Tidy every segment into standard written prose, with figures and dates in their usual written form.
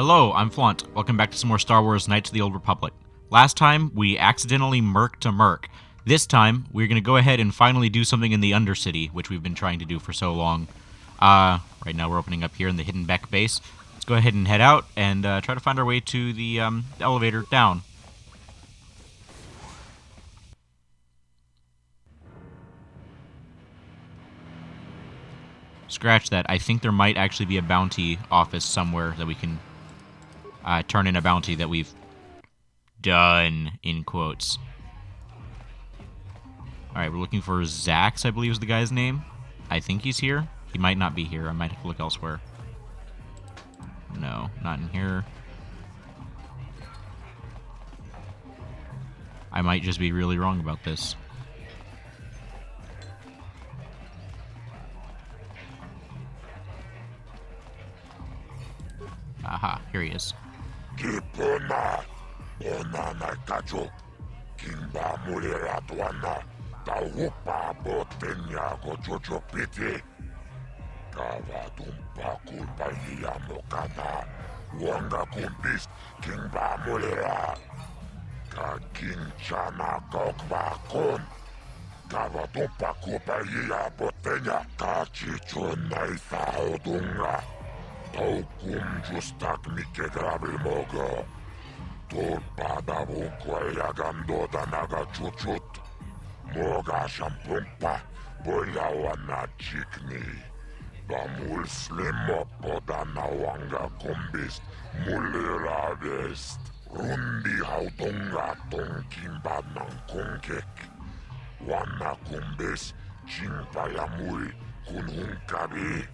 Hello, I'm Flaunt. Welcome back to some more Star Wars Knights of the Old Republic. Last time, we accidentally murked a merc. This time, we're going to go ahead and finally do something in the Undercity, which we've been trying to do for so long. Right now we're opening up here in the Hidden Beck base. Let's go ahead and head out and try to find our way to the elevator down. Scratch that. I think there might actually be a bounty office somewhere that we can turn in a bounty that we've done, in quotes. Alright, we're looking for Zax, I believe is the guy's name. I think he's here. He might not be here. I might have to look elsewhere. No, not in here. I might just be really wrong about this. Aha, here he is. Kipuna, ona nakajo, kimba mulera tuana, taupa botenya go jojo piti, kava tumpa kulpa mokana, wanga kumbis, kimba mulera, ka kinchana kokba kon, kava tumpa kulpa botenya, ka chichuna isaudunga. Taukum justak mike grabil mogo. Tulpada vunkoja gandoda naga chuchut. Moga shampumpa, boyawana chikni. Bamul slimo poda nawanga kumbis, mulira vest. Rundi haudunga tonkimba nang kunkek. Wana kumbis, chimpayamui kunhunkabi.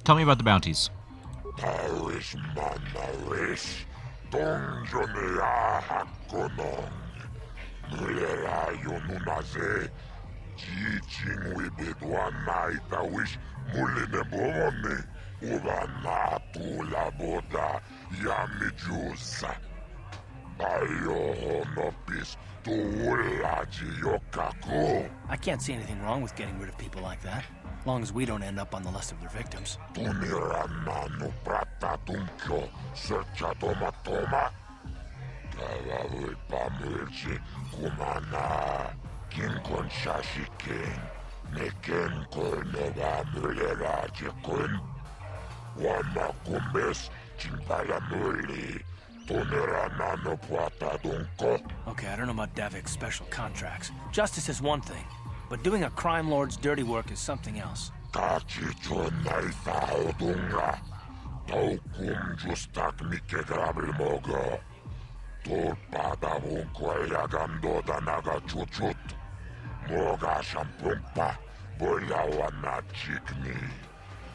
Tell me about the bounties. Taris manaris, donjonea hakonong. Mulera yonunaze, jijing wibidwana itawish muline bomone. Ubana tula boda yamijusa. I can't see anything wrong with getting rid of people like that, as long as we don't end up on the list of their victims. Okay, I don't know about Davik's special contracts. Justice is one thing, but doing a crime lord's dirty work is something else.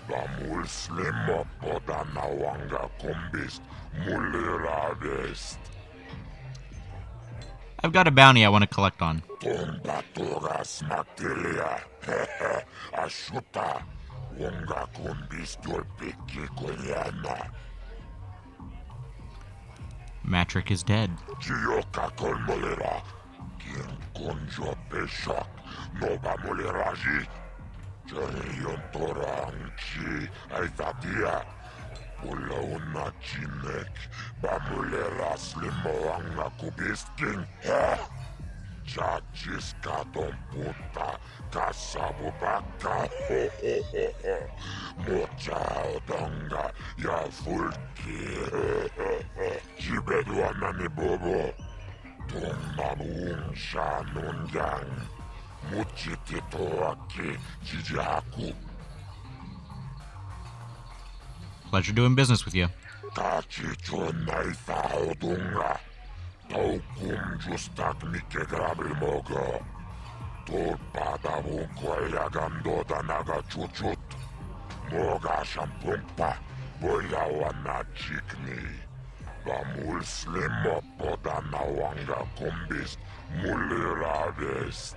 Bamul slimo poda nawanga kumbis mulira vest. I've got a bounty I want to collect on. Tumbatura smatilia, hehe, ashuta, wonga kumbis tulpiki kuliana. Matrick is dead. Gioka kolmulira, kin kunjo peshak, noba muliraji. Jarion toranchi, aitatia. Pula una chinek, bamulera slimoanga kubisking. Chachis katon puta, kasabubaka, ho ho ho ho. Mocha odonga, ya fulki, jibeduana ni bobo. Tumabung shanunjang. Pleasure doing business with you. Bamul slimo poda nawanga kumbis mulira vest.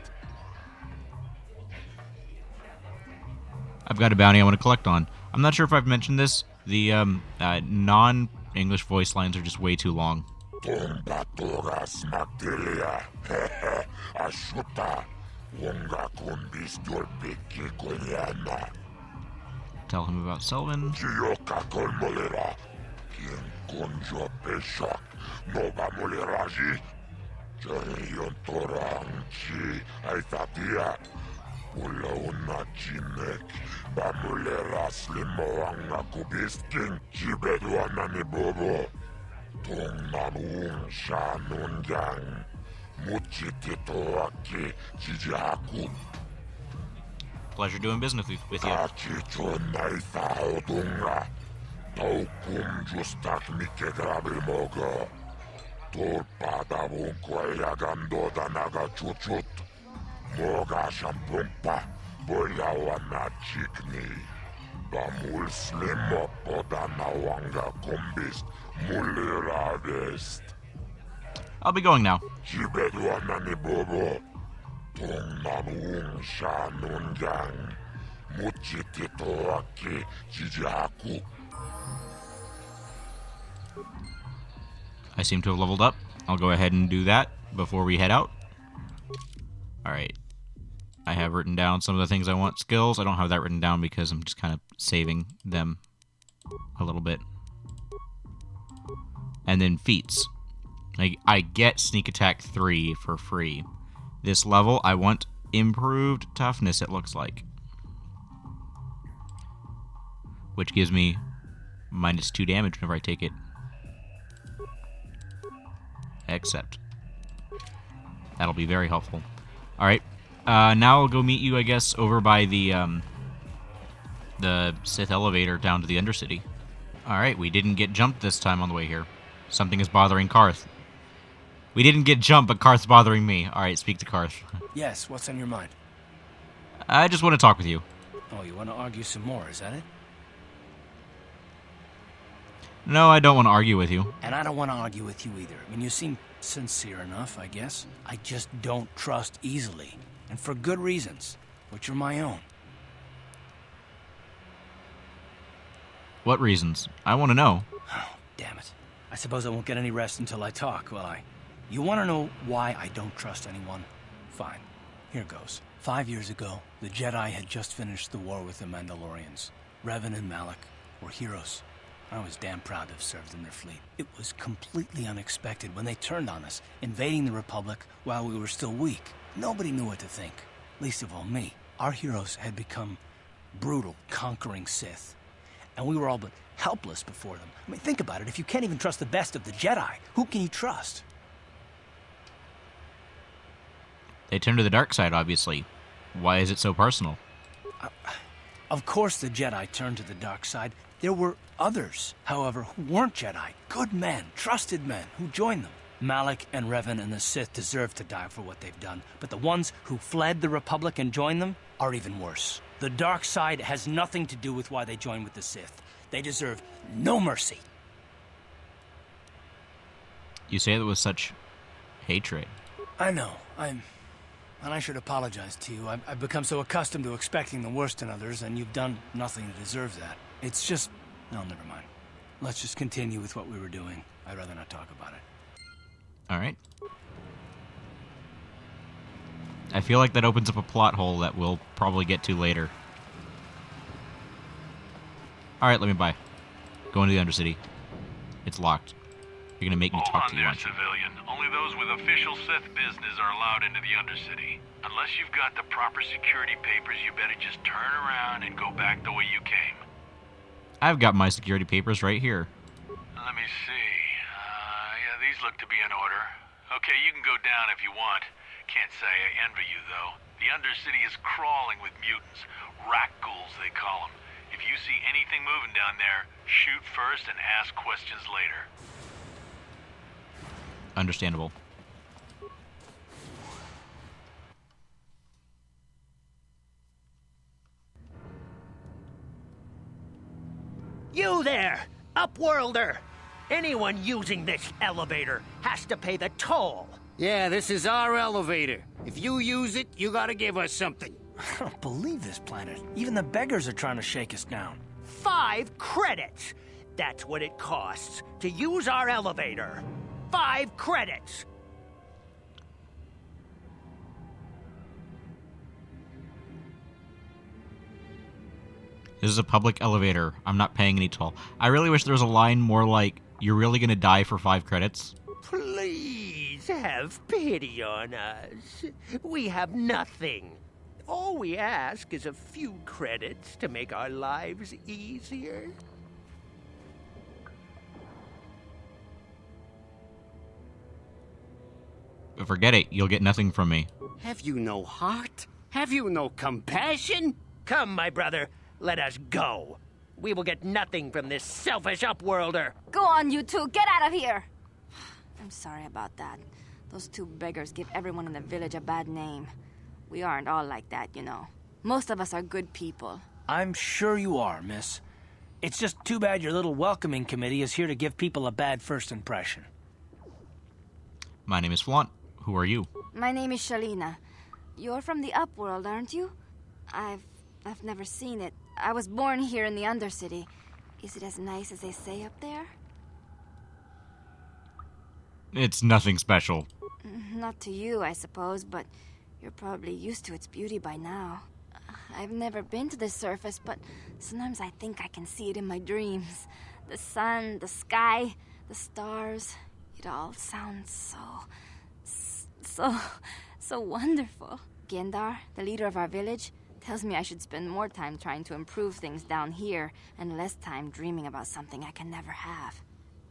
I've got a bounty I want to collect on. I'm not sure if I've mentioned this. The non-English voice lines are just way too long. Tumbatura smactilia, ashuta, Unga kumbis tulpikki kunyana. Tell him about Selvin. Kioka kolmolera. Kien konjo peshak. Nova moleraji. Jarion toranchi. Aitatia. Ulla unna chimek. Bamulera slimoanga kubiskin. Chibeduanani bobo. Tongnanuung shanungang. Muchititoaki chijaku. Pleasure doing business with you. Achichonnaithaudunga. Taukum justak mikegrabimogo. Torpadavunkoyagando naga chuchut. Moga shampumpa. Boyawana chikni. Bamul slimo podanawanga kumbist. Muliravest. I'll be going now. Chibeduanani bobo. Tongnanuung shanungang. Muchititoaki chijaku. I seem to have leveled up. I'll go ahead and do that before we head out. Alright. I have written down some of the things I want. Skills, I don't have that written down because I'm just kind of saving them a little bit. And then feats. I get Sneak Attack 3 for free. This level, I want improved toughness, it looks like. Which gives me -2 damage whenever I take it. Accept. That'll be very helpful. Alright. Now I'll go meet you, I guess, over by the Sith elevator down to the Undercity. Alright, we didn't get jumped this time on the way here. Something is bothering Karth. We didn't get jumped, but Karth's bothering me. Alright, speak to Karth. Yes, what's on your mind? I just want to talk with you. Oh, you want to argue some more, is that it? No, I don't want to argue with you. And I don't want to argue with you either. I mean, you seem sincere enough, I guess. I just don't trust easily. And for good reasons, which are my own. What reasons? I want to know. Oh, damn it. I suppose I won't get any rest until I talk, will I? You want to know why I don't trust anyone? Fine. Here goes. 5 years ago, the Jedi had just finished the war with the Mandalorians. Revan and Malak were heroes. I was damn proud to have served in their fleet. It was completely unexpected when they turned on us, invading the Republic while we were still weak. Nobody knew what to think, least of all me. Our heroes had become brutal, conquering Sith, and we were all but helpless before them. I mean, think about it. If you can't even trust the best of the Jedi, who can you trust? They turned to the dark side, obviously. Why is it so personal? Of course the Jedi turned to the dark side. There were others, however, who weren't Jedi. Good men, trusted men, who joined them. Malak and Revan and the Sith deserve to die for what they've done, but the ones who fled the Republic and joined them are even worse. The dark side has nothing to do with why they joined with the Sith. They deserve no mercy. You say that with such hatred. I know, and I should apologize to you. I've become so accustomed to expecting the worst in others, and you've done nothing to deserve that. It's just... no, never mind. Let's just continue with what we were doing. I'd rather not talk about it. Alright. I feel like that opens up a plot hole that we'll probably get to later. Alright, let me by. Go into the Undercity. It's locked. You're gonna make me talk to you, aren't you? Civilian. Only those with official Sith business are allowed into the Undercity. Unless you've got the proper security papers, you better just turn around and go back the way you came. I've got my security papers right here. Let me see. Yeah, these look to be in order. Okay, you can go down if you want. Can't say I envy you, though. The Undercity is crawling with mutants. Rat ghouls, they call them. If you see anything moving down there, shoot first and ask questions later. Understandable. You there, Upworlder! Anyone using this elevator has to pay the toll. Yeah, this is our elevator. If you use it, you gotta give us something. I don't believe this planet. Even the beggars are trying to shake us down. 5 credits! That's what it costs to use our elevator. 5 credits! This is a public elevator. I'm not paying any toll. I really wish there was a line more like, you're really gonna die for 5 credits. Please have pity on us. We have nothing. All we ask is a few credits to make our lives easier. But forget it, you'll get nothing from me. Have you no heart? Have you no compassion? Come, my brother, let us go. We will get nothing from this selfish upworlder. Go on, you two. Get out of here. I'm sorry about that. Those 2 beggars give everyone in the village a bad name. We aren't all like that, you know. Most of us are good people. I'm sure you are, miss. It's just too bad your little welcoming committee is here to give people a bad first impression. My name is Flaunt. Who are you? My name is Shalina. You're from the Upworld, aren't you? I've never seen it. I was born here in the Undercity. Is it as nice as they say up there? It's nothing special. Not to you, I suppose, but you're probably used to its beauty by now. I've never been to the surface, but sometimes I think I can see it in my dreams. The sun, the sky, the stars. It all sounds so wonderful. Gendar, the leader of our village, tells me I should spend more time trying to improve things down here and less time dreaming about something I can never have.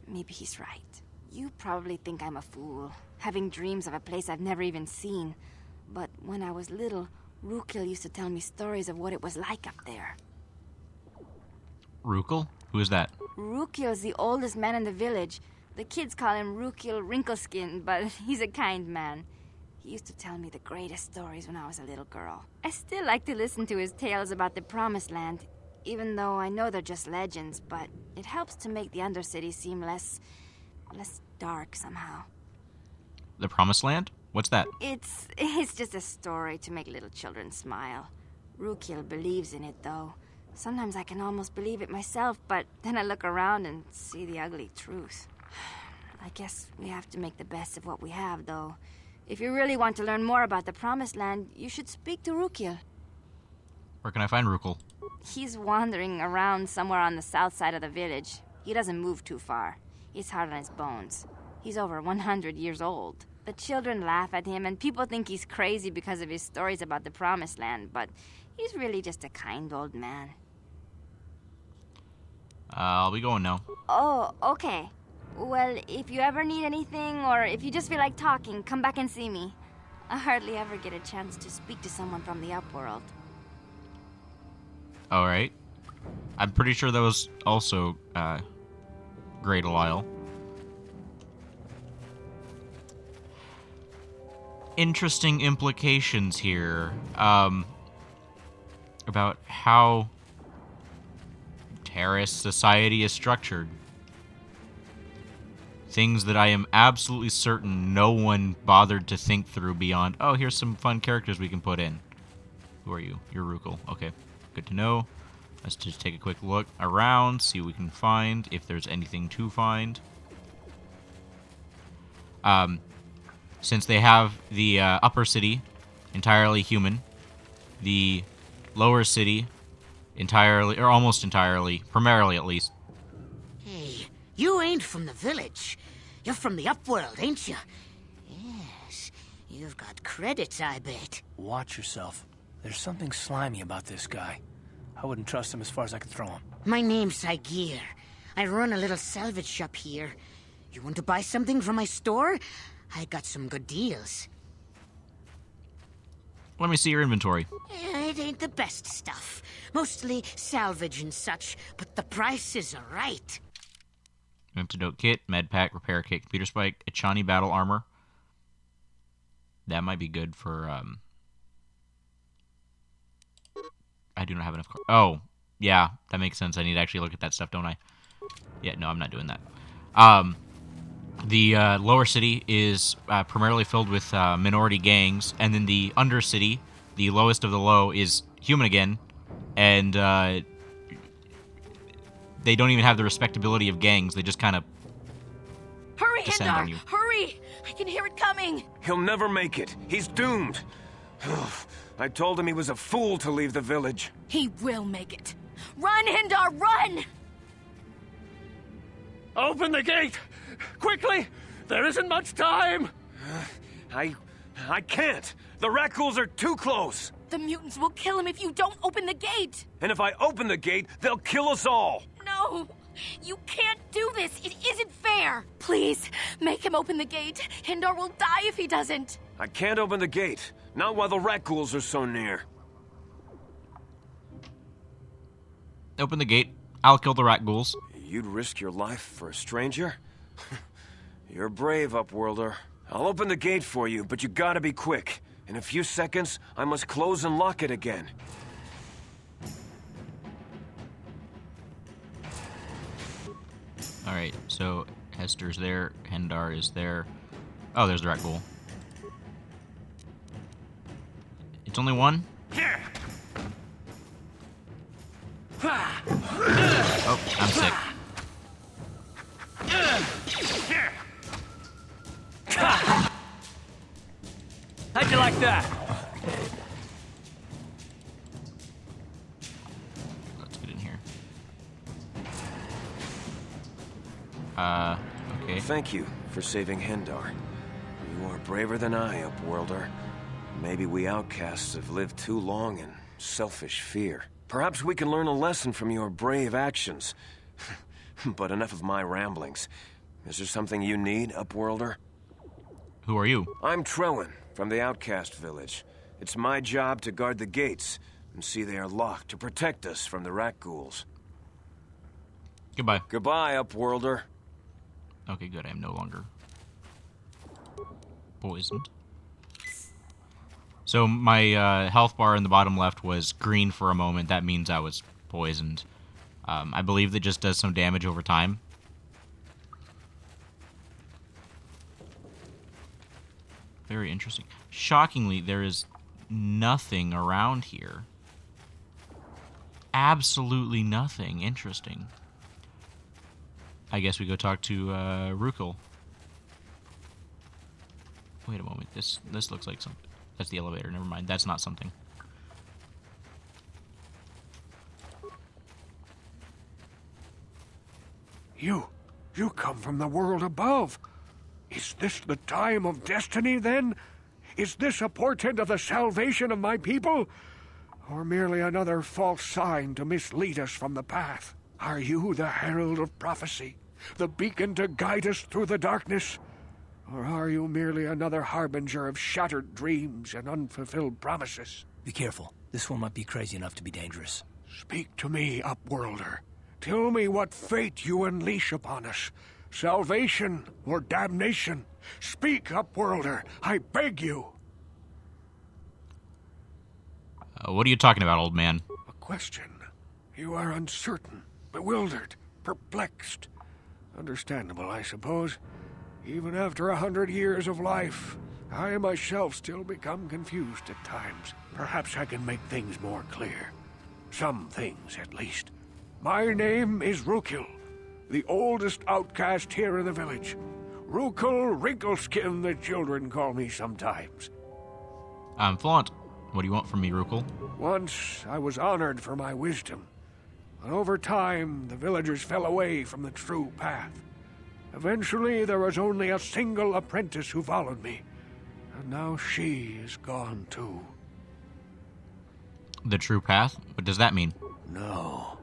Maybe he's right. You probably think I'm a fool, having dreams of a place I've never even seen. But when I was little, Rukil used to tell me stories of what it was like up there. Rukil? Who is that? Rukil's the oldest man in the village. The kids call him Rukil Wrinkleskin, but he's a kind man. He used to tell me the greatest stories when I was a little girl. I still like to listen to his tales about the Promised Land, even though I know they're just legends, but it helps to make the Undercity seem less dark somehow. The Promised Land? What's that? It's just a story to make little children smile. Rukil believes in it, though. Sometimes I can almost believe it myself, but then I look around and see the ugly truth. I guess we have to make the best of what we have, though. If you really want to learn more about the Promised Land, you should speak to Rukil. Where can I find Rukil? He's wandering around somewhere on the south side of the village. He doesn't move too far. He's hard on his bones. He's over 100 years old. The children laugh at him, and people think he's crazy because of his stories about the Promised Land, but he's really just a kind old man. I'll be going now. Oh, okay. Well, if you ever need anything, or if you just feel like talking, come back and see me. I hardly ever get a chance to speak to someone from the Upworld. Alright. I'm pretty sure that was also, Great Lyle. Interesting implications here, about how Taris society is structured. Things that I am absolutely certain no one bothered to think through beyond, oh, here's some fun characters we can put in. Who are you? You're Rukil. Okay, good to know. Let's just take a quick look around, see what we can find, if there's anything to find. Since they have the upper city entirely human, the lower city entirely, or almost entirely, primarily at least. Hey, you ain't from the village. You're from the Upworld, ain't you? Yes, you've got credits, I bet. Watch yourself. There's something slimy about this guy. I wouldn't trust him as far as I could throw him. My name's Saigir. I run a little salvage shop here. You want to buy something from my store? I got some good deals. Let me see your inventory. It ain't the best stuff. Mostly salvage and such, but the prices are right. Antidote kit, med pack, repair kit, computer spike, Echani battle armor. That might be good for, I do not have enough oh, yeah, that makes sense. I need to actually look at that stuff, don't I? Yeah, no, I'm not doing that. The lower city is primarily filled with minority gangs, and then the undercity, the lowest of the low, is human again, and they don't even have the respectability of gangs. They just kind of Hurry, descend on Hindar! you. Hurry! I can hear it coming! He'll never make it. He's doomed. I told him he was a fool to leave the village. He will make it. Run, Hindar, run! Open the gate! Quickly! There isn't much time! I can't! The rat ghouls are too close! The mutants will kill him if you don't open the gate! And if I open the gate, they'll kill us all! No! You can't do this! It isn't fair! Please, make him open the gate. Hindar will die if he doesn't. I can't open the gate. Not while the rat ghouls are so near. Open the gate. I'll kill the rat ghouls. You'd risk your life for a stranger? You're brave, Upworlder. I'll open the gate for you, but you gotta be quick. In a few seconds, I must close and lock it again. Alright, so Hester's there, Hendar is there. Oh, there's the rat ghoul. It's only one? Oh, I'm sick. How'd you like that? Let's get in here. Okay. Thank you for saving Hendar. You are braver than I, Upworlder. Maybe we outcasts have lived too long in selfish fear. Perhaps we can learn a lesson from your brave actions. But enough of my ramblings. Is there something you need, Upworlder? Who are you? I'm Trellin, from the Outcast Village. It's my job to guard the gates and see they are locked to protect us from the rat ghouls. Goodbye. Goodbye, Upworlder. Okay, good. I am no longer poisoned. So my health bar in the bottom left was green for a moment. That means I was poisoned. I believe that just does some damage over time. Very interesting. Shockingly, there is nothing around here. Absolutely nothing. Interesting. I guess we go talk to Rukul. Wait a moment. This looks like something. That's the elevator. Never mind. That's not something. You come from the world above. Is this the time of destiny, then? Is this a portent of the salvation of my people? Or merely another false sign to mislead us from the path? Are you the herald of prophecy? The beacon to guide us through the darkness? Or are you merely another harbinger of shattered dreams and unfulfilled promises? Be careful. This one might be crazy enough to be dangerous. Speak to me, Upworlder. Tell me what fate you unleash upon us. Salvation or damnation? Speak, Upworlder. I beg you. What are you talking about, old man? A question. You are uncertain, bewildered, perplexed. Understandable, I suppose. Even after 100 years of life, I myself still become confused at times. Perhaps I can make things more clear. Some things, at least. My name is Rukul, the oldest outcast here in the village. Rukul Wrinkleskin, the children call me sometimes. I'm Flaunt. What do you want from me, Rukul? Once I was honored for my wisdom, but over time the villagers fell away from the true path. Eventually there was only a single apprentice who followed me, and now she is gone too. The true path? What does that mean? No,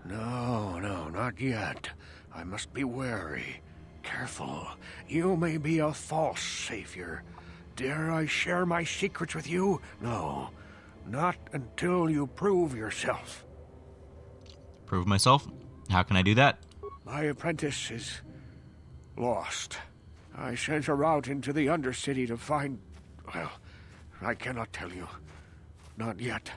not yet. I must be wary, careful. You may be a false savior. Dare I share my secrets with you? No, not until you prove yourself. Prove myself? How can I do that? My apprentice is lost. I sent her out into the Undercity to find... Well, I cannot tell you. Not yet.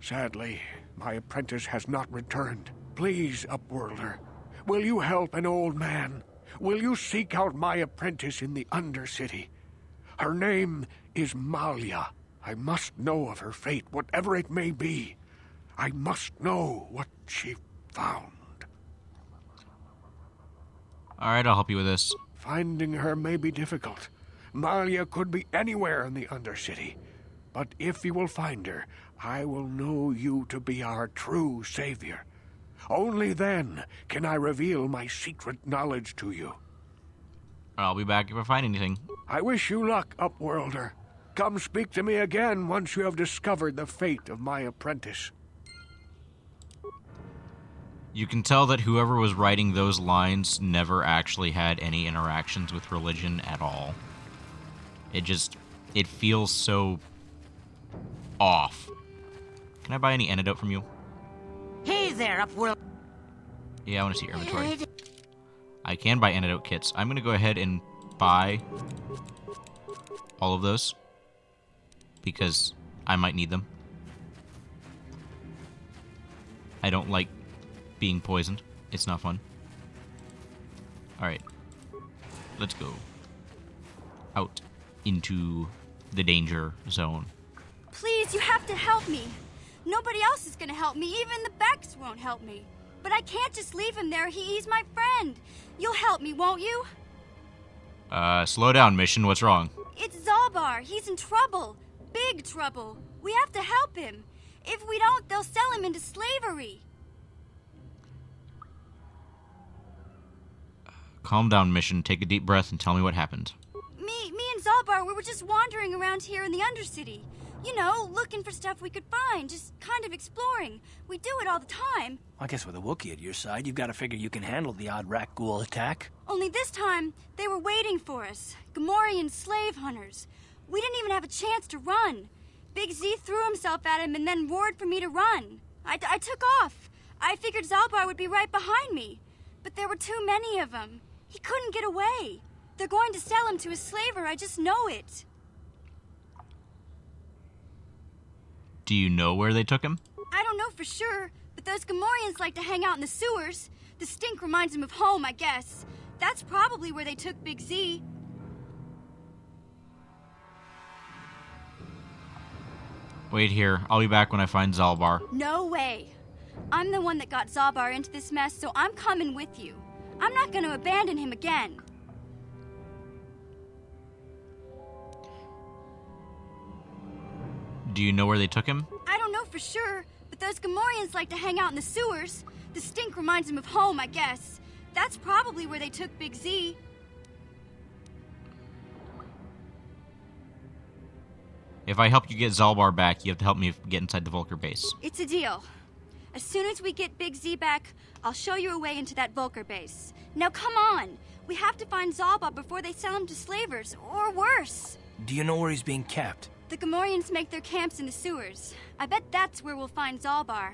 Sadly, my apprentice has not returned. Please, Upworlder, will you help an old man? Will you seek out my apprentice in the Undercity? Her name is Malia. I must know of her fate, whatever it may be. I must know what she found. Alright, I'll help you with this. Finding her may be difficult. Malia could be anywhere in the Undercity. But if you will find her, I will know you to be our true savior. Only then can I reveal my secret knowledge to you. I'll be back if I find anything. I wish you luck, Upworlder. Come speak to me again once you have discovered the fate of my apprentice. You can tell that whoever was writing those lines never actually had any interactions with religion at all. It feels so off. Can I buy any antidote from you? Hey there, Upworld. Yeah, I want to see your inventory. I can buy antidote kits. I'm going to go ahead and buy all of those because I might need them. I don't like being poisoned. It's not fun. Alright. Let's go out into the danger zone. Please, you have to help me. Nobody else is gonna help me. Even the Becks won't help me. But I can't just leave him there. He's my friend. You'll help me, won't you? Slow down, Mission. What's wrong? It's Zalbar. He's in trouble. Big trouble. We have to help him. If we don't, they'll sell him into slavery. Calm down, Mission. Take a deep breath and tell me what happened. Me and Zalbar, we were just wandering around here in the Undercity. You know, looking for stuff we could find, just kind of exploring. We do it all the time. I guess with a Wookiee at your side, you've got to figure you can handle the odd rat ghoul attack. Only this time, they were waiting for us. Gamorrean slave hunters. We didn't even have a chance to run. Big Z threw himself at him and then roared for me to run. I took off. I figured Zalbar would be right behind me. But there were too many of them. He couldn't get away. They're going to sell him to a slaver, I just know it. Do you know where they took him? I don't know for sure, but those Gamorreans like to hang out in the sewers. The stink reminds them of home, I guess. That's probably where they took Big Z. Wait here. I'll be back when I find Zalbar. No way. I'm the one that got Zalbar into this mess, so I'm coming with you. I'm not going to abandon him again. Do you know where they took him? I don't know for sure, but those Gamorreans like to hang out in the sewers. The stink reminds them of home, I guess. That's probably where they took Big Z. If I help you get Zalbar back, you have to help me get inside the Vulcar base. It's a deal. As soon as we get Big Z back, I'll show you a way into that Vulcar base. Now come on! We have to find Zalbar before they sell him to slavers, or worse. Do you know where he's being kept? The Gamorreans make their camps in the sewers. I bet that's where we'll find Zalbar.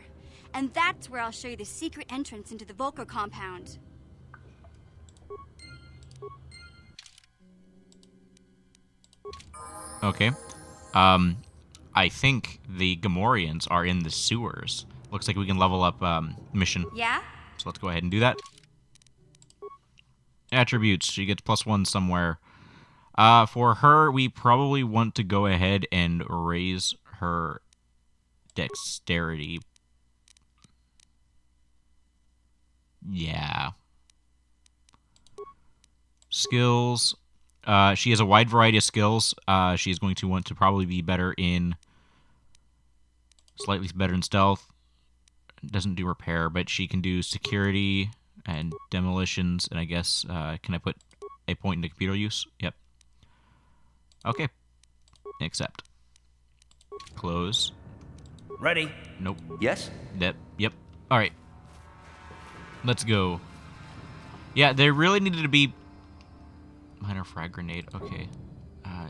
And that's where I'll show you the secret entrance into the Vulcar compound. Okay. I think the Gamorreans are in the sewers. Looks like we can level up, Mission. Yeah? So let's go ahead and do that. Attributes. She gets +1 somewhere. For her, we probably want to go ahead and raise her dexterity. Yeah. Skills. She has a wide variety of skills. She is going to want to probably be better in... Slightly better in stealth. Doesn't do repair, but she can do security and demolitions, and I guess, can I put a point into computer use? Yep. Okay. Accept. Close. Ready? Nope. Yes? Yep. Alright. Let's go. Yeah, there really needed to be... Minor frag grenade. Okay.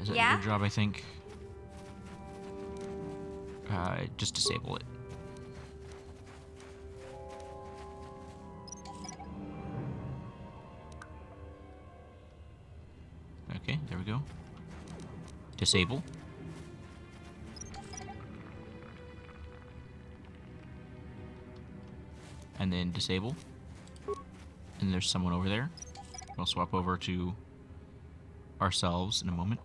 Is that Yeah? your job, I think? Just disable it. Okay, there we go. Disable. And then disable. And there's someone over there. We'll swap over to ourselves in a moment.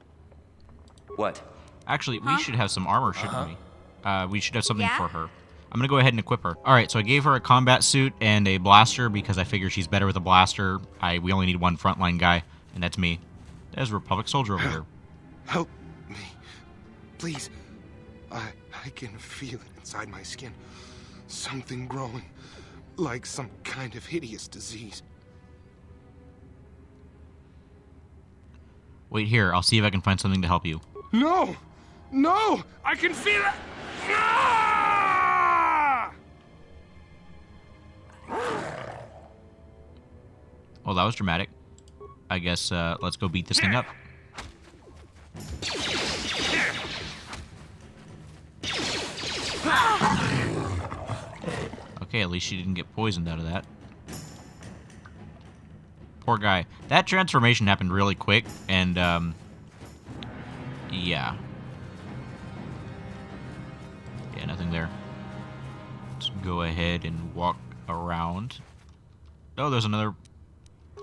What? Actually, we should have some armor, shouldn't we? We should have something Yeah? for her. I'm gonna go ahead and equip her. Alright, so I gave her a combat suit and a blaster because I figure she's better with a blaster. We only need one frontline guy, and that's me. There's a Republic soldier over there. Help me. Please. I can feel it inside my skin. Something growing. like some kind of hideous disease. Wait here, I'll see if I can find something to help you. No! No! I can feel it! Ah! Well, that was dramatic. I guess, let's go beat this thing up. Okay, at least she didn't get poisoned out of that. Poor guy. That transformation happened really quick, and, yeah. Yeah, nothing there. Let's go ahead and walk around. Oh, there's another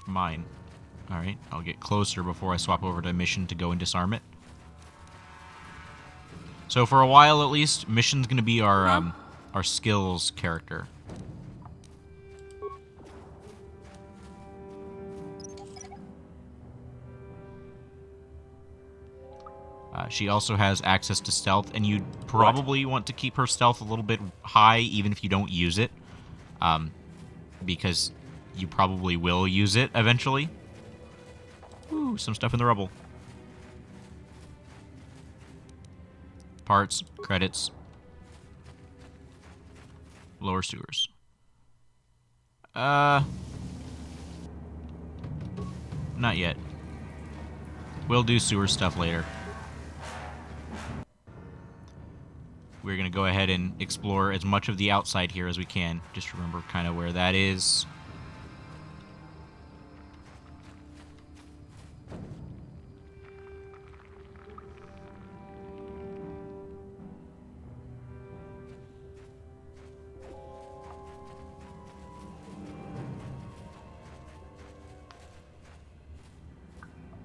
mine. Alright, I'll get closer before I swap over to mission to go and disarm it. So for a while, at least, mission's gonna be our skills character. She also has access to stealth, and you'd probably want to keep her stealth a little bit high, even if you don't use it. Because you probably will use it eventually. Ooh, some stuff in the rubble. Parts, credits. Lower sewers. Not yet. We'll do sewer stuff later. We're going to go ahead and explore as much of the outside here as we can. Just remember kind of where that is.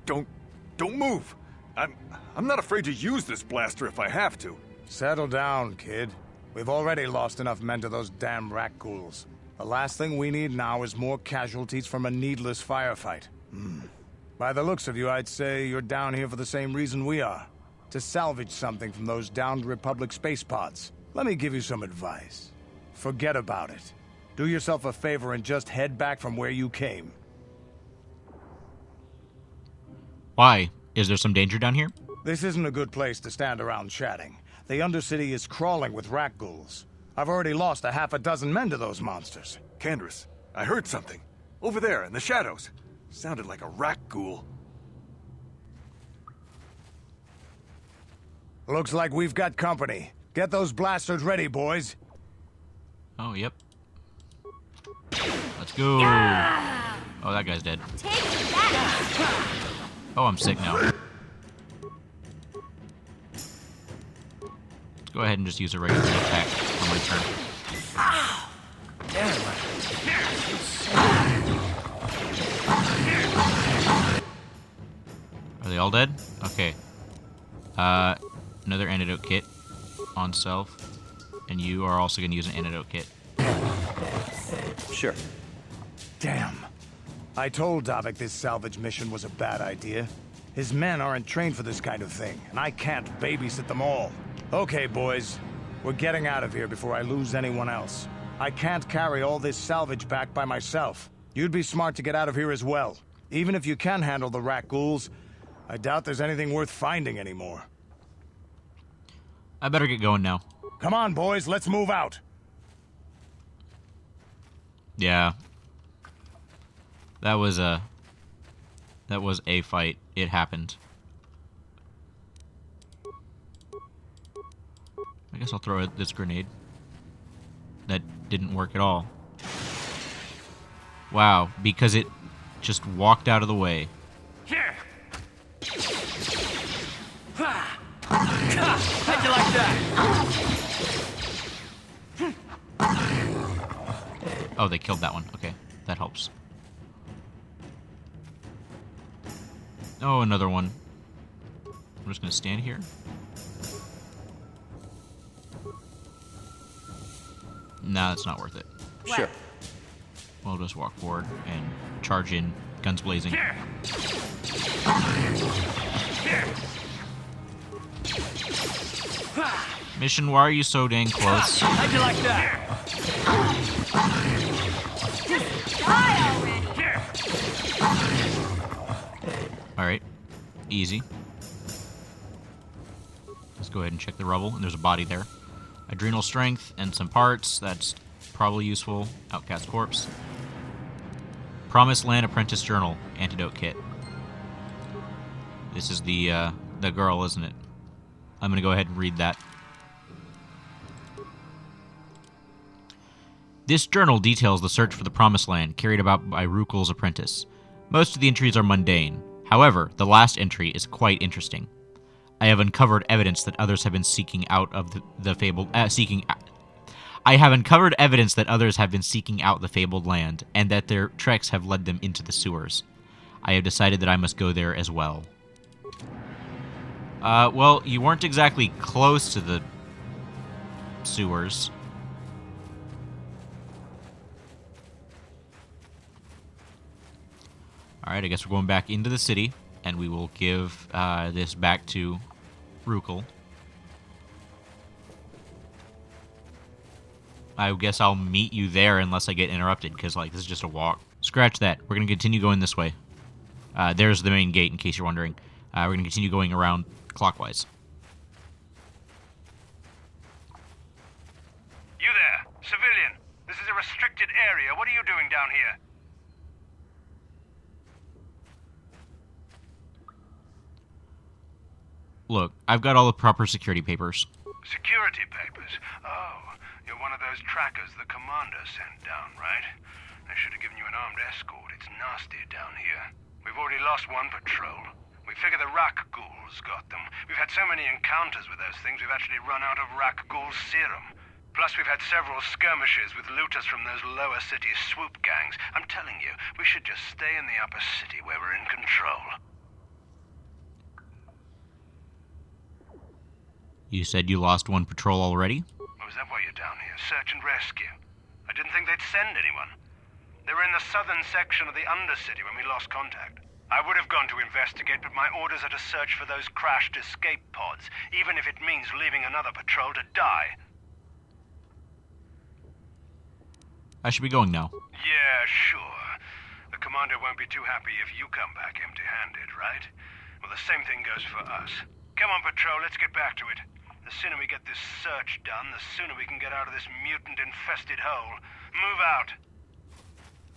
Don't move. I'm not afraid to use this blaster if I have to. Settle down, kid. We've already lost enough men to those damn rat ghouls. The last thing we need now is more casualties from a needless firefight. By the looks of you, I'd say you're down here for the same reason we are. To salvage something from those downed Republic space pods. Let me give you some advice. Forget about it. Do yourself a favor and just head back from where you came. Why? Is there some danger down here? This isn't a good place to stand around chatting. The Undercity is crawling with rat ghouls. I've already lost a half a dozen men to those monsters. Taris, I heard something. Over there, in the shadows. Sounded like a rat ghoul. Looks like we've got company. Get those blasters ready, boys. Oh, yep. Let's go. Oh, that guy's dead. Take that! Oh, I'm sick now. Let's go ahead and just use a regular attack on my turn. Are they all dead? Okay. Another antidote kit on self. And you are also going to use an antidote kit. Sure. Damn. I told Davik this salvage mission was a bad idea. His men aren't trained for this kind of thing, and I can't babysit them all. Okay, boys. We're getting out of here before I lose anyone else. I can't carry all this salvage back by myself. You'd be smart to get out of here as well. Even if you can handle the rat ghouls, I doubt there's anything worth finding anymore. I better get going now. Come on, boys, let's move out. Yeah. That was a fight. It happened. I guess I'll throw out this grenade. That didn't work at all. Wow, because it just walked out of the way. Here. How'd you like that? Oh, they killed that one. Okay, that helps. Oh, another one. I'm just gonna stand here. Nah, that's not worth it. Sure. We'll just walk forward and charge in, guns blazing. Here. Here. Mission, why are you so dang close? How'd you like that? Alright. Easy. Let's go ahead and check the rubble. And there's a body there. Adrenal strength and some parts. That's probably useful. Outcast corpse. Promised Land Apprentice Journal. Antidote kit. This is the girl, isn't it? I'm gonna go ahead and read that. This journal details the search for the Promised Land carried out by Rukul's apprentice. Most of the entries are mundane. However, the last entry is quite interesting. I have uncovered evidence that others have been seeking out of the fabled I have uncovered evidence that others have been seeking out the fabled land, and that their treks have led them into the sewers. I have decided that I must go there as well. Well, you weren't exactly close to the sewers. Alright, I guess we're going back into the city, and we will give this back to Rukul. I guess I'll meet you there unless I get interrupted, because, like, this is just a walk. Scratch that. We're going to continue going this way. There's the main gate, in case you're wondering. We're going to continue going around clockwise. You there, civilian. This is a restricted area. What are you doing down here? Look, I've got all the proper security papers. Security papers? Oh, you're one of those trackers the commander sent down, right? I should have given you an armed escort. It's nasty down here. We've already lost one patrol. We figure the Rak ghouls got them. We've had so many encounters with those things, we've actually run out of Rak ghoul serum. Plus, we've had several skirmishes with looters from those lower city swoop gangs. I'm telling you, we should just stay in the upper city where we're in control. You said you lost one patrol already? Oh, is that why you're down here? Search and rescue? I didn't think they'd send anyone. They were in the southern section of the Undercity when we lost contact. I would have gone to investigate, but my orders are to search for those crashed escape pods, even if it means leaving another patrol to die. I should be going now. Yeah, sure. The commander won't be too happy if you come back empty-handed, right? Well, the same thing goes for us. Come on, patrol, let's get back to it. The sooner we get this search done, the sooner we can get out of this mutant-infested hole. Move out.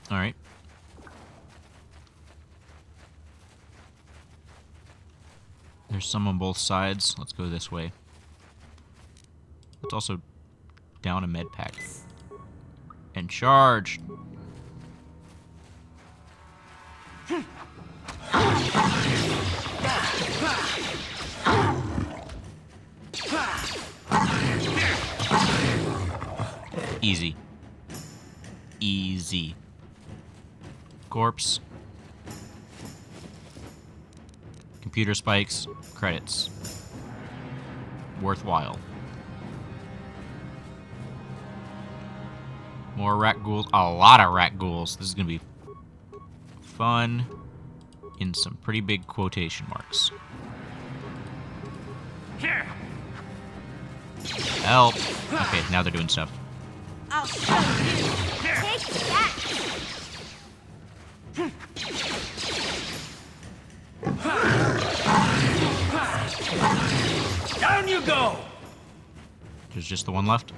All right. There's some on both sides. Let's go this way. Let's also down a med pack. And charge. Easy. Easy. Corpse. Computer spikes. Credits. Worthwhile. More rat ghouls. A lot of rat ghouls. This is going to be fun in some pretty big quotation marks. Help. Okay, now they're doing stuff. I'll show you. Take that. Down you go. There's just the one left.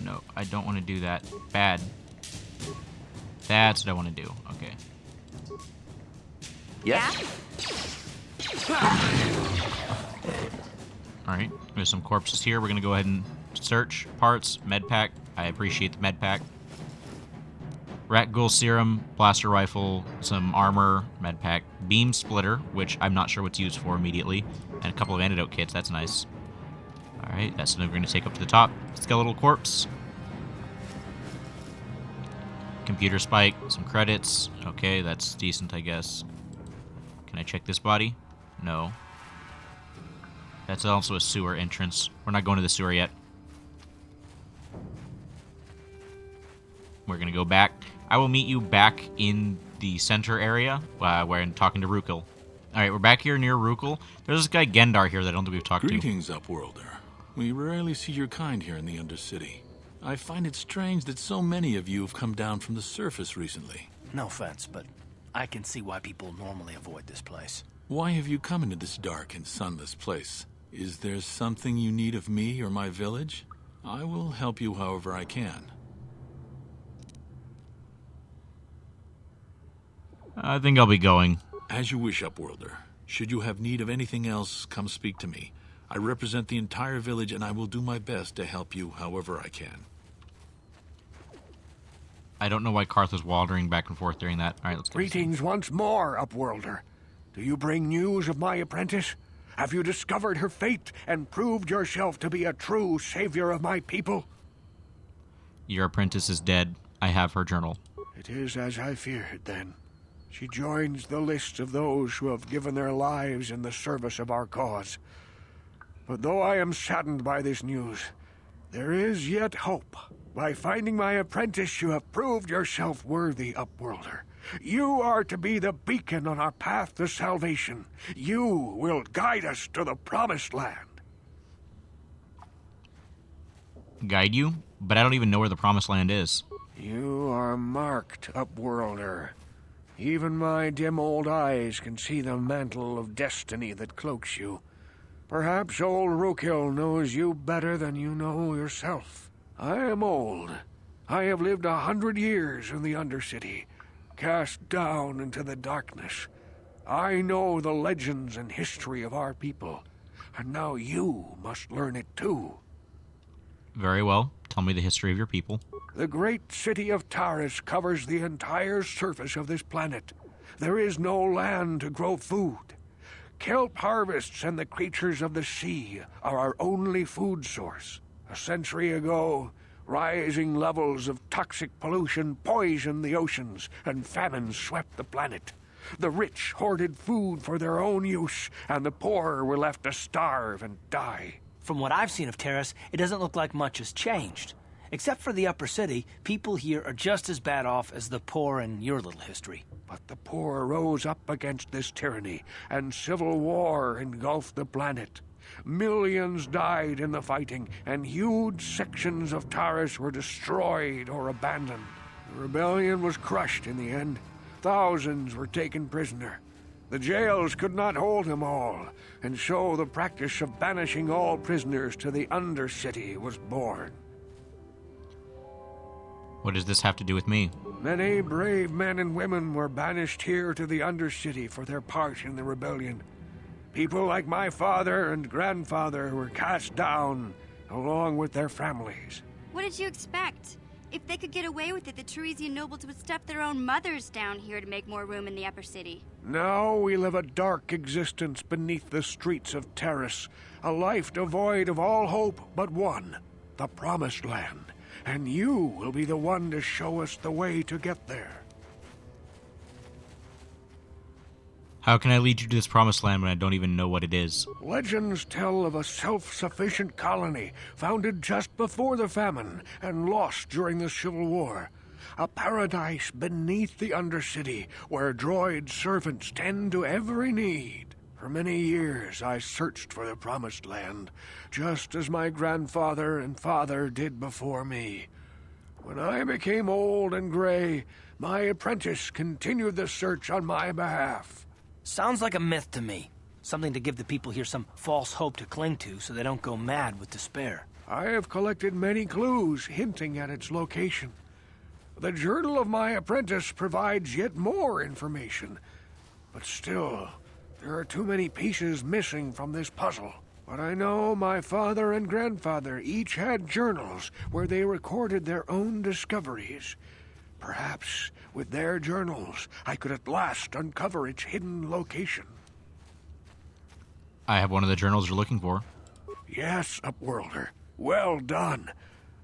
No, I don't want to do that. Bad. That's what I want to do. Okay. Yeah? Alright, there's some corpses here. We're going to go ahead and search. Parts, med pack. I appreciate the med pack. Rat ghoul serum, blaster rifle, some armor, med pack, beam splitter, which I'm not sure what's used for immediately, and a couple of antidote kits. That's nice. Alright, that's something we're going to take up to the top. Skeletal corpse. Computer spike, some credits. Okay, that's decent, I guess. Can I check this body? No. That's also a sewer entrance. We're not going to the sewer yet. We're going to go back. I will meet you back in the center area where I'm talking to Rukil. Alright, we're back here near Rukil. There's this guy Gendar here that I don't think we've talked to. Greetings, Upworlder. We rarely see your kind here in the Undercity. I find it strange that so many of you have come down from the surface recently. No offense, but I can see why people normally avoid this place. Why have you come into this dark and sunless place? Is there something you need of me or my village? I will help you however I can. I think I'll be going. As you wish, Upworlder. Should you have need of anything else, come speak to me. I represent the entire village, and I will do my best to help you however I can. I don't know why Karth was wandering back and forth during that. All right, let's go. Greetings once more, Upworlder. Do you bring news of my apprentice? Have you discovered her fate and proved yourself to be a true savior of my people? Your apprentice is dead. I have her journal. It is as I feared, then. She joins the list of those who have given their lives in the service of our cause. But though I am saddened by this news, there is yet hope. By finding my apprentice, you have proved yourself worthy, Upworlder. You are to be the beacon on our path to salvation. You will guide us to the Promised Land. Guide you? But I don't even know where the Promised Land is. You are marked, Upworlder. Even my dim old eyes can see the mantle of destiny that cloaks you. Perhaps old Rukil knows you better than you know yourself. I am old. I have lived 100 years in the Undercity, cast down into the darkness. I know the legends and history of our people, and now you must learn it too. Very well. Tell me the history of your people. The great city of Taris covers the entire surface of this planet. There is no land to grow food. Kelp harvests and the creatures of the sea are our only food source. A century ago, rising levels of toxic pollution poisoned the oceans, and famine swept the planet. The rich hoarded food for their own use, and the poor were left to starve and die. From what I've seen of Taris, it doesn't look like much has changed. Except for the upper city, people here are just as bad off as the poor in your little history. But the poor rose up against this tyranny, and civil war engulfed the planet. Millions died in the fighting, and huge sections of Taris were destroyed or abandoned. The rebellion was crushed in the end. Thousands were taken prisoner. The jails could not hold them all, and so the practice of banishing all prisoners to the Undercity was born. What does this have to do with me? Many brave men and women were banished here to the Undercity for their part in the rebellion. People like my father and grandfather were cast down, along with their families. What did you expect? If they could get away with it, the Tarisian nobles would stuff their own mothers down here to make more room in the upper city. Now we live a dark existence beneath the streets of Taris, a life devoid of all hope but one, the Promised Land. And you will be the one to show us the way to get there. How can I lead you to this Promised Land when I don't even know what it is? Legends tell of a self-sufficient colony founded just before the famine and lost during the Civil War. A paradise beneath the Undercity where droid servants tend to every need. For many years I searched for the Promised Land, just as my grandfather and father did before me. When I became old and gray, my apprentice continued the search on my behalf. Sounds like a myth to me. Something to give the people here some false hope to cling to so they don't go mad with despair. I have collected many clues hinting at its location. The journal of my apprentice provides yet more information. But still, there are too many pieces missing from this puzzle. But I know my father and grandfather each had journals where they recorded their own discoveries. Perhaps, with their journals, I could at last uncover its hidden location. I have one of the journals you're looking for. Yes, Upworlder. Well done.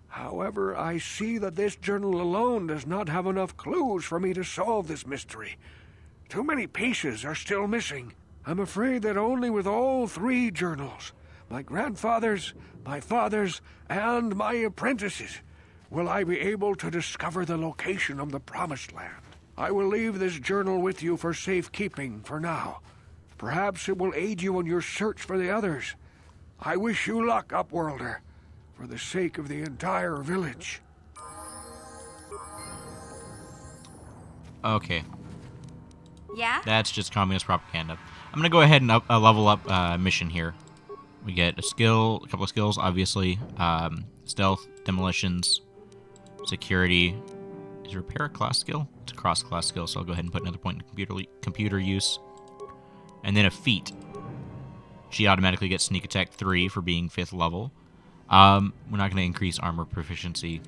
However, I see that this journal alone does not have enough clues for me to solve this mystery. Too many pieces are still missing. I'm afraid that only with all three journals, my grandfather's, my father's, and my apprentice's, will I be able to discover the location of the Promised Land. I will leave this journal with you for safekeeping for now. Perhaps it will aid you in your search for the others. I wish you luck, Upworlder, for the sake of the entire village. Okay. Yeah? That's just communist propaganda. I'm going to go ahead and level up mission here. We get a couple of skills, obviously. Stealth, demolitions, security. Is repair a class skill? It's a cross-class skill, so I'll go ahead and put another point in computer use. And then a feat. She automatically gets sneak attack 3 for being 5th level. We're not going to increase armor proficiency.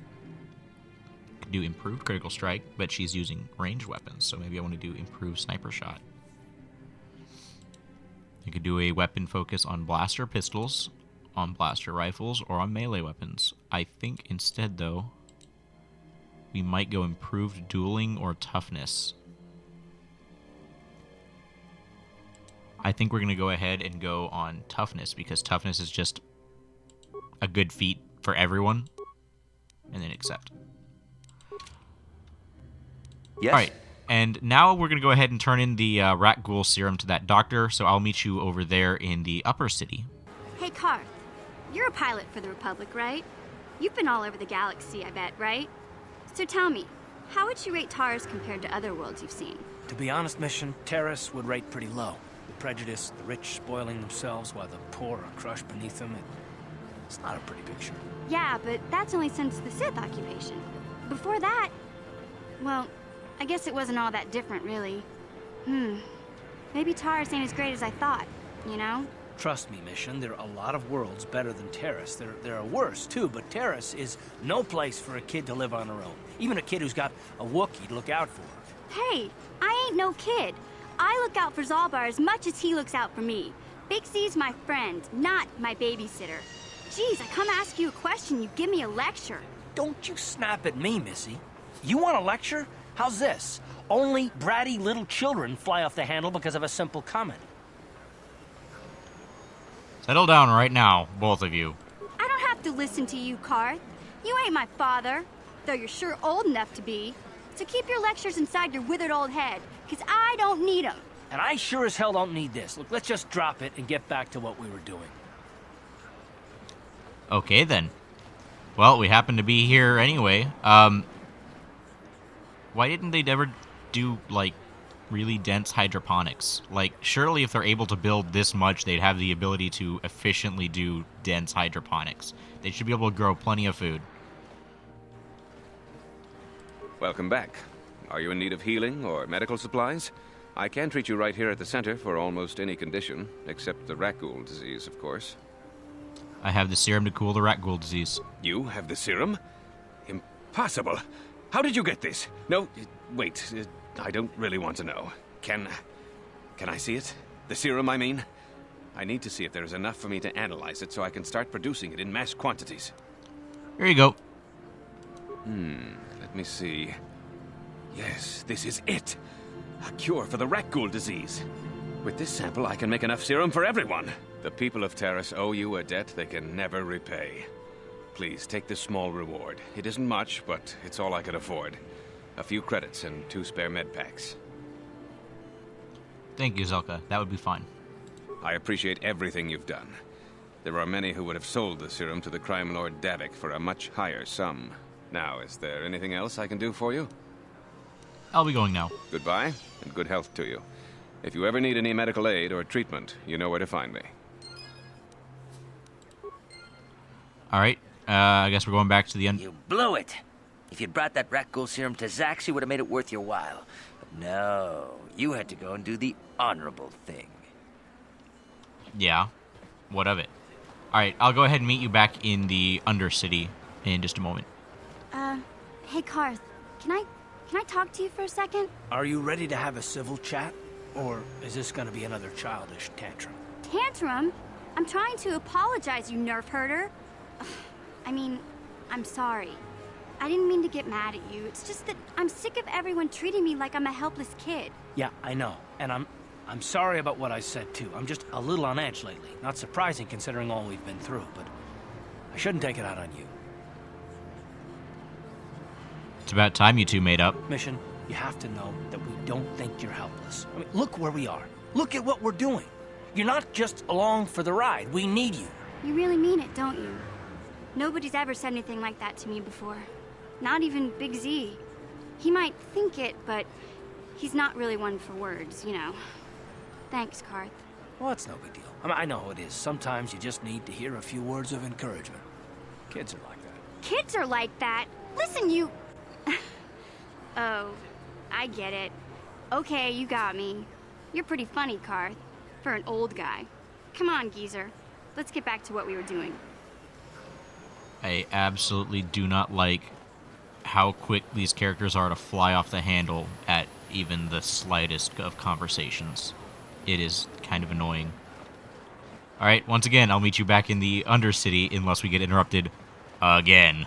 Could do improved critical strike, but she's using ranged weapons, so maybe I want to do improved sniper shot. You could do a weapon focus on blaster pistols, on blaster rifles, or on melee weapons. I think instead, though, we might go improved dueling or toughness. I think we're going to go ahead and go on toughness, because toughness is just a good feat for everyone. And then accept. Yes? Alright, and now we're going to go ahead and turn in the rat ghoul serum to that doctor, so I'll meet you over there in the upper city. Hey, Karth. You're a pilot for the Republic, right? You've been all over the galaxy, I bet, right? So tell me, how would you rate Taris compared to other worlds you've seen? To be honest, Mission, Taris would rate pretty low. The prejudice, the rich spoiling themselves while the poor are crushed beneath them. It's not a pretty picture. Yeah, but that's only since the Sith occupation. Before that, well, I guess it wasn't all that different, really. Maybe Taris ain't as great as I thought, you know? Trust me, Mission, there are a lot of worlds better than Taris. There are worse, too, but Taris is no place for a kid to live on her own. Even a kid who's got a Wookiee to look out for. Hey, I ain't no kid. I look out for Zalbar as much as he looks out for me. Big Z's my friend, not my babysitter. Jeez, I come ask you a question, you give me a lecture. Don't you snap at me, Missy. You want a lecture? How's this? Only bratty little children fly off the handle because of a simple comment. Settle down right now, both of you. I don't have to listen to you, Karth. You ain't my father, though you're sure old enough to be. So keep your lectures inside your withered old head, because I don't need them. And I sure as hell don't need this. Look, let's just drop it and get back to what we were doing. Okay, then. Well, we happen to be here anyway. Why didn't they ever do, like, really dense hydroponics? Like, surely if they're able to build this much, they'd have the ability to efficiently do dense hydroponics. They should be able to grow plenty of food. Welcome back. Are you in need of healing or medical supplies? I can treat you right here at the center for almost any condition, except the rat ghoul disease, of course. I have the serum to cool the rat ghoul disease. You have the serum? Impossible! How did you get this? No, wait, I don't really want to know. Can I see it? The serum, I mean? I need to see if there is enough for me to analyze it so I can start producing it in mass quantities. Here you go. Let me see. Yes, this is it. A cure for the rat ghoul disease. With this sample, I can make enough serum for everyone. The people of Taris owe you a debt they can never repay. Please, take this small reward. It isn't much, but it's all I could afford. A few credits and 2 spare med packs. Thank you, Zelka. That would be fine. I appreciate everything you've done. There are many who would have sold the serum to the crime lord Davik for a much higher sum. Now, is there anything else I can do for you? I'll be going now. Goodbye, and good health to you. If you ever need any medical aid or treatment, you know where to find me. Alright, I guess we're going back to the end. You blew it! If you'd brought that rat ghoul serum to Zax, you would have made it worth your while. But no, you had to go and do the honorable thing. Yeah, what of it? Alright, I'll go ahead and meet you back in the Undercity in just a moment. Hey, Karth, can I talk to you for a second? Are you ready to have a civil chat? Or is this gonna be another childish tantrum? Tantrum? I'm trying to apologize, you nerf herder. I mean, I'm sorry. I didn't mean to get mad at you. It's just that I'm sick of everyone treating me like I'm a helpless kid. Yeah, I know. And I'm sorry about what I said, too. I'm just a little on edge lately. Not surprising considering all we've been through, but I shouldn't take it out on you. It's about time you two made up. Mission, You have to know that we don't think you're helpless. I mean, look where we are. Look at what we're doing. You're not just along for the ride. We need you. You really mean it, don't you? Nobody's ever said anything like that to me before. Not even Big Z. He might think it, but he's not really one for words, you know. Thanks, Karth. Well, it's no big deal. I mean, I know how it is. Sometimes you just need to hear a few words of encouragement. Kids are like that. Kids are like that? Listen, you... Oh, I get it. Okay, you got me. You're pretty funny, Karth, for an old guy. Come on, geezer. Let's get back to what we were doing. I absolutely do not like how quick these characters are to fly off the handle at even the slightest of conversations. It is kind of annoying. Alright, once again, I'll meet you back in the Undercity unless we get interrupted again.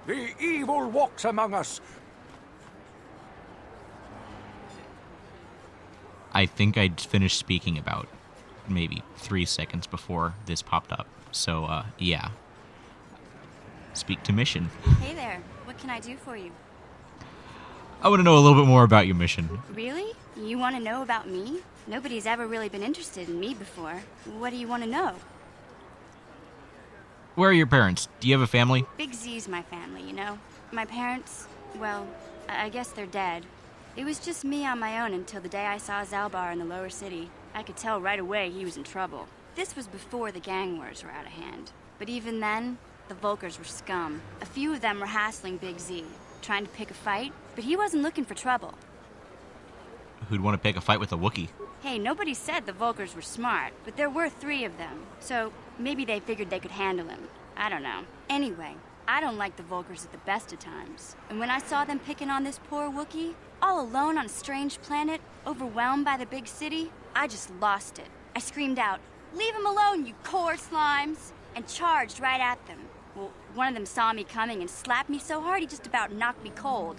The evil walks among us. I think I'd finished speaking about maybe 3 seconds before this popped up. So, yeah. Speak to mission. Hey there. What can I do for you? I want to know a little bit more about your mission. Really? You want to know about me? Nobody's ever really been interested in me before. What do you want to know? Where are your parents? Do you have a family? Big Z's my family, you know? My parents, well, I guess they're dead. It was just me on my own until the day I saw Zalbar in the lower city. I could tell right away he was in trouble. This was before the gang wars were out of hand. But even then, the Volkers were scum. A few of them were hassling Big Z, trying to pick a fight, but he wasn't looking for trouble. Who'd want to pick a fight with a Wookiee? Hey, nobody said the Volkers were smart, but there were 3 of them, so maybe they figured they could handle him. I don't know. Anyway, I don't like the Volkers at the best of times. And when I saw them picking on this poor Wookiee, all alone on a strange planet, overwhelmed by the big city, I just lost it. I screamed out, "Leave him alone, you core slimes!" and charged right at them. Well, one of them saw me coming and slapped me so hard he just about knocked me cold.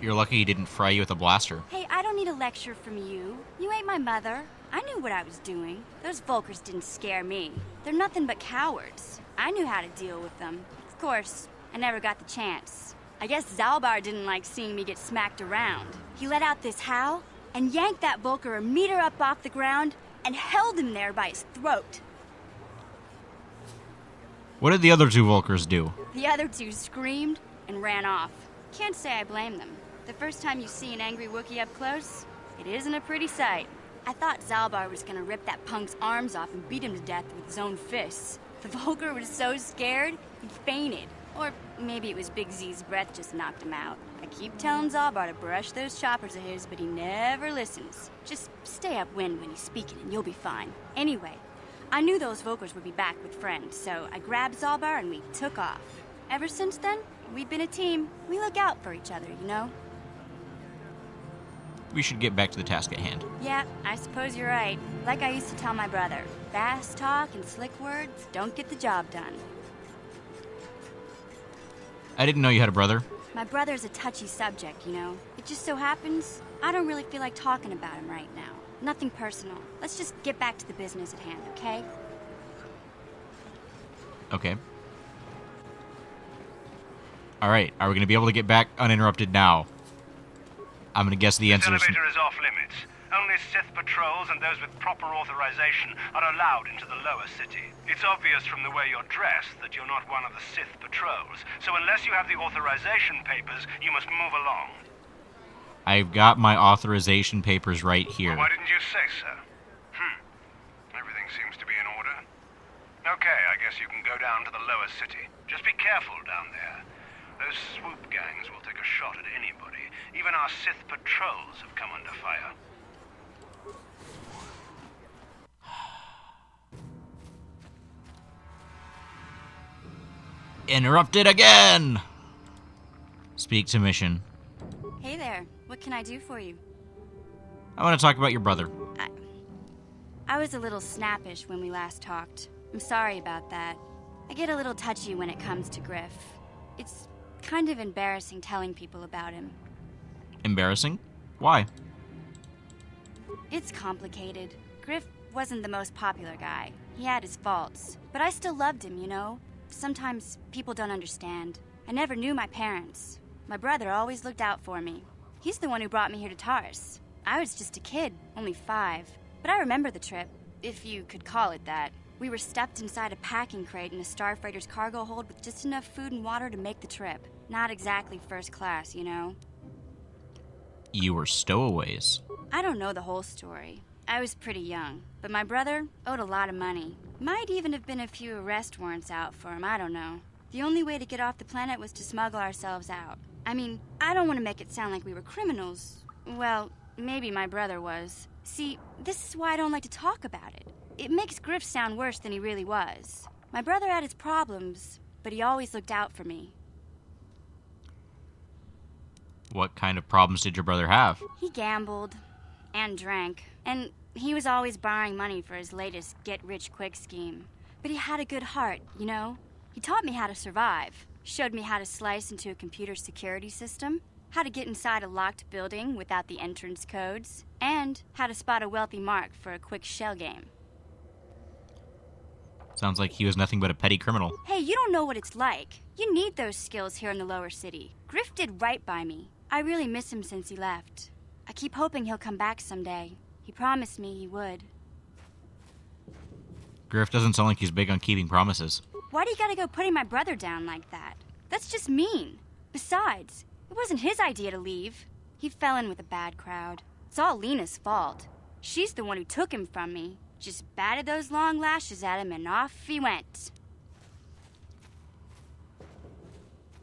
You're lucky he didn't fry you with a blaster. Hey, I don't need a lecture from you. You ain't my mother. I knew what I was doing. Those Volkers didn't scare me. They're nothing but cowards. I knew how to deal with them. Of course, I never got the chance. I guess Zalbar didn't like seeing me get smacked around. He let out this howl and yanked that Volker a meter up off the ground and held him there by his throat. What did the other 2 Volkers do? The other 2 screamed and ran off. Can't say I blame them. The first time you see an angry Wookiee up close, it isn't a pretty sight. I thought Zalbar was gonna rip that punk's arms off and beat him to death with his own fists. The Volker was so scared, he fainted. Or maybe it was Big Z's breath just knocked him out. I keep telling Zalbar to brush those choppers of his, but he never listens. Just stay upwind when he's speaking and you'll be fine. Anyway, I knew those Volkers would be back with friends, so I grabbed Zalbar and we took off. Ever since then, we've been a team. We look out for each other, you know? We should get back to the task at hand. Yeah, I suppose you're right. Like I used to tell my brother, fast talk and slick words don't get the job done. I didn't know you had a brother. My brother's a touchy subject, you know? It just so happens, I don't really feel like talking about him right now. Nothing personal. Let's just get back to the business at hand, okay? Okay. Alright, are we going to be able to get back uninterrupted now? I'm going to guess the answer is... This elevator is off limits. Only Sith patrols and those with proper authorization are allowed into the lower city. It's obvious from the way you're dressed that you're not one of the Sith patrols, so unless you have the authorization papers, you must move along. I've got my authorization papers right here. Well, why didn't you say so? Everything seems to be in order. Okay, I guess you can go down to the lower city. Just be careful down there. Those swoop gangs will take a shot at anybody. Even our Sith patrols have come under fire. Interrupted again! Speak to mission. Hey there, what can I do for you? I want to talk about your brother. I was a little snappish when we last talked. I'm sorry about that. I get a little touchy when it comes to Griff. It's kind of embarrassing telling people about him. Embarrassing? Why? It's complicated. Griff wasn't the most popular guy. He had his faults. But I still loved him, you know? Sometimes people don't understand. I never knew my parents. My brother always looked out for me. He's the one who brought me here to Taris. I was just a kid, only 5. But I remember the trip, if you could call it that. We were stuffed inside a packing crate in a starfreighter's cargo hold with just enough food and water to make the trip. Not exactly first class, you know? You were stowaways. I don't know the whole story. I was pretty young, but my brother owed a lot of money. Might even have been a few arrest warrants out for him, I don't know. The only way to get off the planet was to smuggle ourselves out. I mean, I don't want to make it sound like we were criminals. Well, maybe my brother was. See, this is why I don't like to talk about it. It makes Griff sound worse than he really was. My brother had his problems, but he always looked out for me. What kind of problems did your brother have? He gambled and drank, and he was always borrowing money for his latest get-rich-quick scheme. But he had a good heart, you know? He taught me how to survive, showed me how to slice into a computer security system, how to get inside a locked building without the entrance codes, and how to spot a wealthy mark for a quick shell game. Sounds like he was nothing but a petty criminal. Hey, you don't know what it's like. You need those skills here in the lower city. Griff did right by me. I really miss him since he left. I keep hoping he'll come back someday. He promised me he would. Griff doesn't sound like he's big on keeping promises. Why do you gotta go putting my brother down like that? That's just mean. Besides, it wasn't his idea to leave. He fell in with a bad crowd. It's all Lena's fault. She's the one who took him from me. Just batted those long lashes at him and off he went.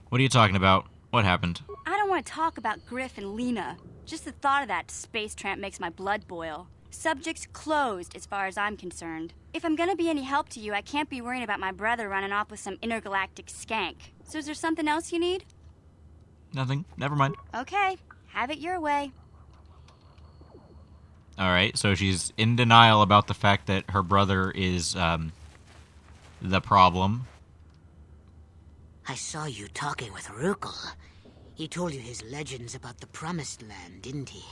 What are you talking about? What happened? I don't want to talk about Griff and Lena. Just the thought of that space tramp makes my blood boil. Subject's closed as far as I'm concerned. If I'm gonna be any help to you, I can't be worrying about my brother running off with some intergalactic skank. So is there something else you need? Nothing. Never mind. Okay, have it your way. Alright, so she's in denial about the fact that her brother is, the problem. I saw you talking with Rukel. He told you his legends about the Promised Land, didn't he?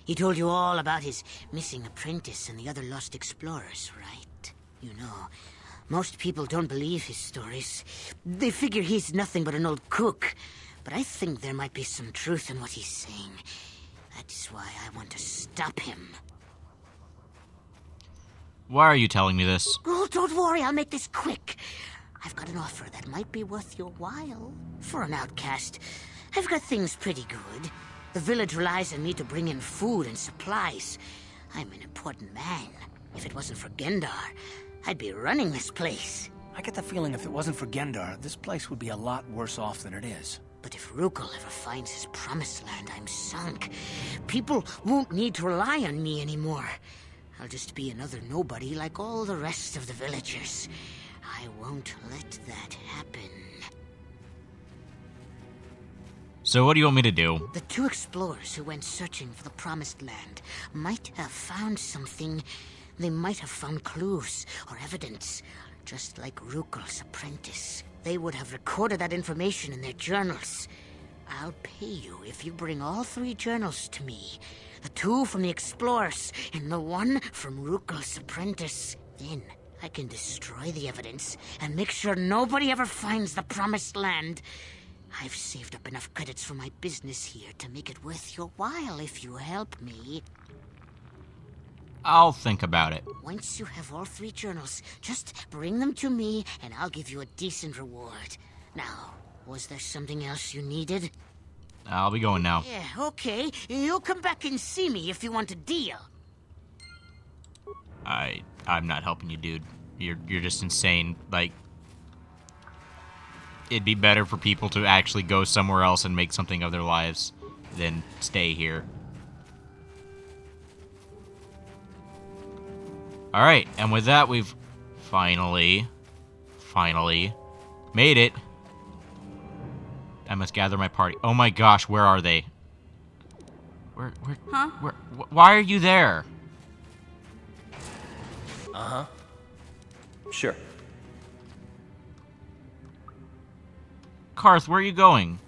He told you all about his missing apprentice and the other lost explorers, right? You know, most people don't believe his stories. They figure he's nothing but an old cook. But I think there might be some truth in what he's saying. That's why I want to stop him. Why are you telling me this? Oh, don't worry, I'll make this quick. I've got an offer that might be worth your while. For an outcast, I've got things pretty good. The village relies on me to bring in food and supplies. I'm an important man. If it wasn't for Gendar, I'd be running this place. I get the feeling if it wasn't for Gendar, this place would be a lot worse off than it is. But if Rukel ever finds his Promised Land, I'm sunk. People won't need to rely on me anymore. I'll just be another nobody like all the rest of the villagers. I won't let that happen. So what do you want me to do? The 2 explorers who went searching for the Promised Land might have found something. They might have found clues or evidence, just like Rukel's apprentice. They would have recorded that information in their journals. I'll pay you if you bring all 3 journals to me. The 2 from the explorers and the 1 from Rukel's apprentice. Then I can destroy the evidence and make sure nobody ever finds the Promised Land. I've saved up enough credits for my business here to make it worth your while if you help me. I'll think about it. Once you have all 3 journals, just bring them to me and I'll give you a decent reward. Now, was there something else you needed? I'll be going now. Yeah, okay. You'll come back and see me if you want a deal. I'm not helping you, dude. You're just insane. Like, it'd be better for people to actually go somewhere else and make something of their lives than stay here. Alright, and with that, we've finally made it. I must gather my party. Oh my gosh, where are they? Why are you there? Uh-huh. Sure. Karth, where are you going?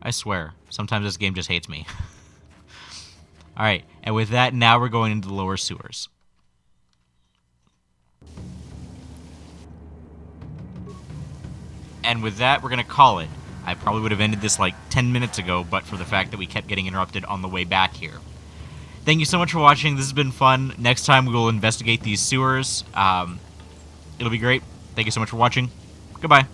I swear, sometimes this game just hates me. All right, and with that, now we're going into the lower sewers. And with that, we're going to call it. I probably would have ended this like 10 minutes ago, but for the fact that we kept getting interrupted on the way back here. Thank you so much for watching. This has been fun. Next time, we will investigate these sewers. It'll be great. Thank you so much for watching. Goodbye.